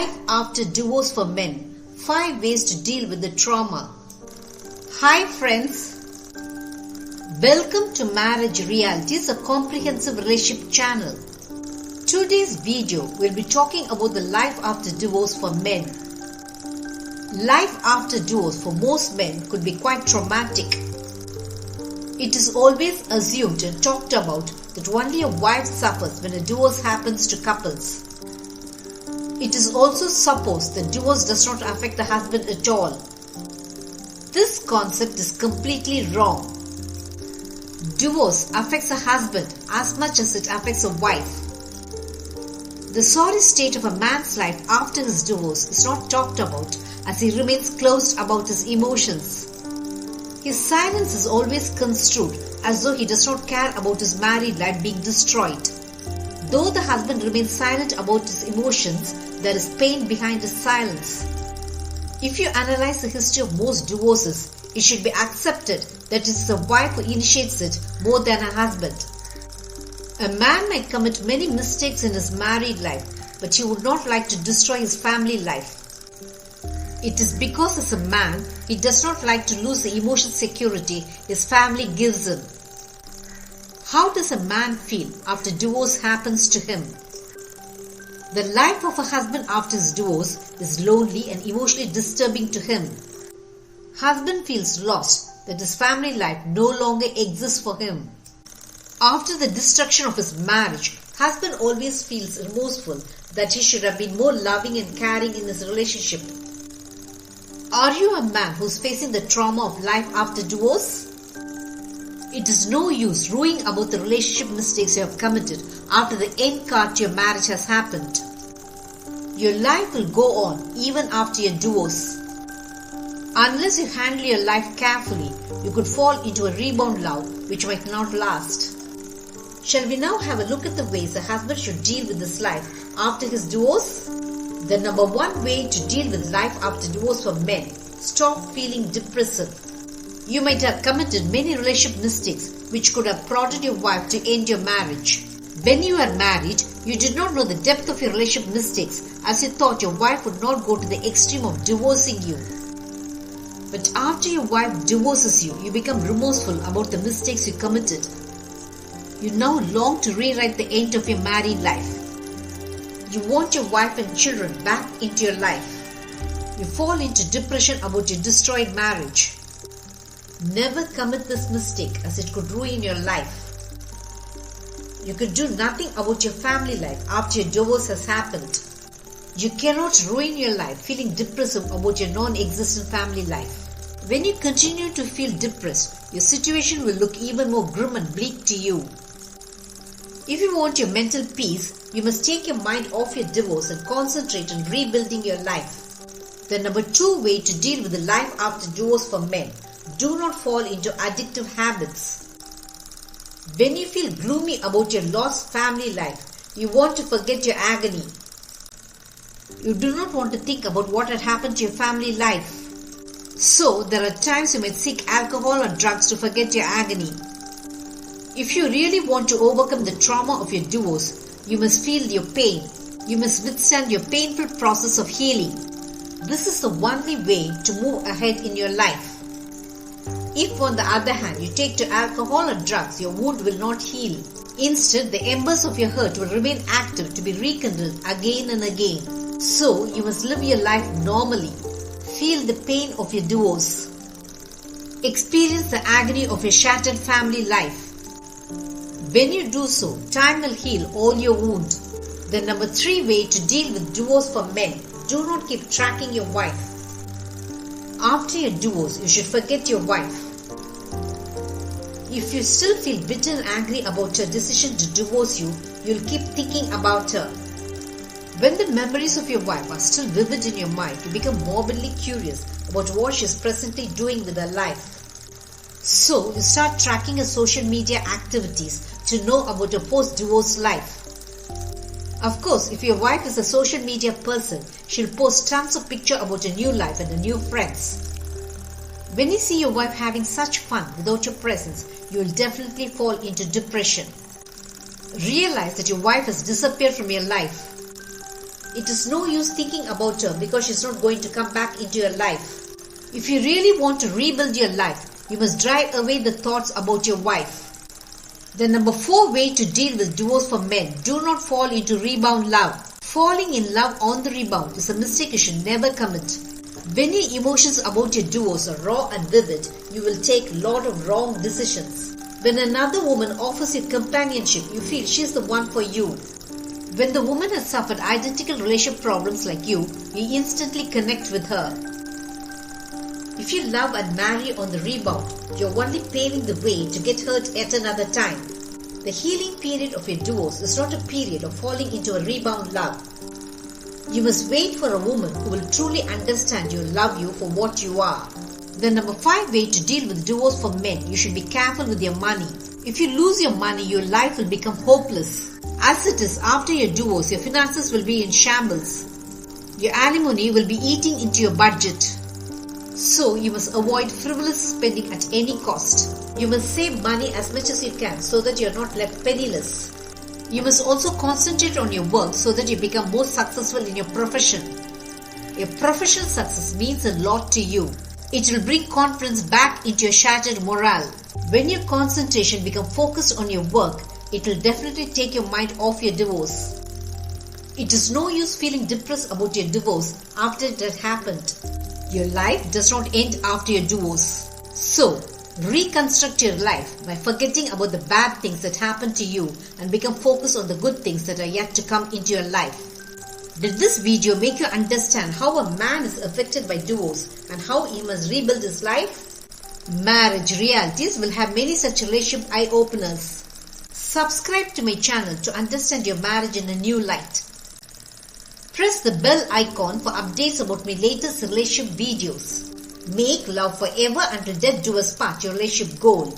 Life after divorce for men. 5 ways to deal with the trauma. Hi friends. Welcome to Marriage Realities, a comprehensive relationship channel. Today's video will be talking about the life after divorce for men. Life after divorce for most men could be quite traumatic. It is always assumed and talked about that only a wife suffers when a divorce happens to couples. It is also supposed that divorce does not affect the husband at all. This concept is completely wrong. Divorce affects a husband as much as it affects a wife. The sorry state of a man's life after his divorce is not talked about as he remains closed about his emotions. His silence is always construed as though he does not care about his married life being destroyed. Though the husband remains silent about his emotions, there is pain behind his silence. If you analyze the history of most divorces, it should be accepted that it is the wife who initiates it more than her husband. A man might commit many mistakes in his married life, but he would not like to destroy his family life. It is because as a man, he does not like to lose the emotional security his family gives him. How does a man feel after divorce happens to him? The life of a husband after his divorce is lonely and emotionally disturbing to him. Husband feels lost that his family life no longer exists for him. After the destruction of his marriage, husband always feels remorseful that he should have been more loving and caring in his relationship. Are you a man who is facing the trauma of life after divorce? It is no use ruining about the relationship mistakes you have committed after the end card to your marriage has happened. Your life will go on even after your divorce. Unless you handle your life carefully, you could fall into a rebound love which might not last. Shall we now have a look at the ways a husband should deal with his life after his divorce? The number 1 way to deal with life after divorce for men: stop feeling depressive. You might have committed many relationship mistakes which could have prodded your wife to end your marriage. When you were married, you did not know the depth of your relationship mistakes as you thought your wife would not go to the extreme of divorcing you. But after your wife divorces you, you become remorseful about the mistakes you committed. You now long to rewrite the end of your married life. You want your wife and children back into your life. You fall into depression about your destroyed marriage. Never commit this mistake as it could ruin your life. You could do nothing about your family life after your divorce has happened. You cannot ruin your life feeling depressive about your non-existent family life. When you continue to feel depressed, your situation will look even more grim and bleak to you. If you want your mental peace, you must take your mind off your divorce and concentrate on rebuilding your life. The number 2 way to deal with the life after divorce for men: do not fall into addictive habits. When you feel gloomy about your lost family life, you want to forget your agony. You do not want to think about what had happened to your family life. So, there are times you might seek alcohol or drugs to forget your agony. If you really want to overcome the trauma of your divorce, you must feel your pain. You must withstand your painful process of healing. This is the only way to move ahead in your life. If on the other hand you take to alcohol or drugs, your wound will not heal. Instead, the embers of your hurt will remain active to be rekindled again and again. So, you must live your life normally. Feel the pain of your divorce. Experience the agony of your shattered family life. When you do so, time will heal all your wounds. The number 3 way to deal with divorce for men: do not keep tracking your wife. After your divorce, you should forget your wife. If you still feel bitter and angry about her decision to divorce you, you'll keep thinking about her. When the memories of your wife are still vivid in your mind, you become morbidly curious about what she is presently doing with her life. So, you start tracking her social media activities to know about her post-divorce life. Of course, if your wife is a social media person, she'll post tons of pictures about her new life and her new friends. When you see your wife having such fun without your presence, you will definitely fall into depression. Realize that your wife has disappeared from your life. It is no use thinking about her because she's not going to come back into your life. If you really want to rebuild your life, you must drive away the thoughts about your wife. The number 4 way to deal with divorce for men: do not fall into rebound love. Falling in love on the rebound is a mistake you should never commit. When your emotions about your divorce are raw and vivid, you will take a lot of wrong decisions. When another woman offers you companionship, you feel she's the one for you. When the woman has suffered identical relationship problems like you instantly connect with her. If you love and marry on the rebound, you're only paving the way to get hurt at another time. The healing period of your divorce is not a period of falling into a rebound love. You must wait for a woman who will truly understand you and love you for what you are. The number 5 way to deal with divorce for men: you should be careful with your money. If you lose your money, your life will become hopeless. As it is, after your divorce, your finances will be in shambles. Your alimony will be eating into your budget. So, you must avoid frivolous spending at any cost. You must save money as much as you can so that you are not left penniless. You must also concentrate on your work so that you become more successful in your profession. Your professional success means a lot to you. It will bring confidence back into your shattered morale. When your concentration becomes focused on your work, it will definitely take your mind off your divorce. It is no use feeling depressed about your divorce after it had happened. Your life does not end after your divorce. So, reconstruct your life by forgetting about the bad things that happened to you and become focused on the good things that are yet to come into your life. Did this video make you understand how a man is affected by divorce and how he must rebuild his life? Marriage Realities will have many such relationship eye-openers. Subscribe to my channel to understand your marriage in a new light. Press the bell icon for updates about my latest relationship videos. Make love forever until death do us part, your relationship goal.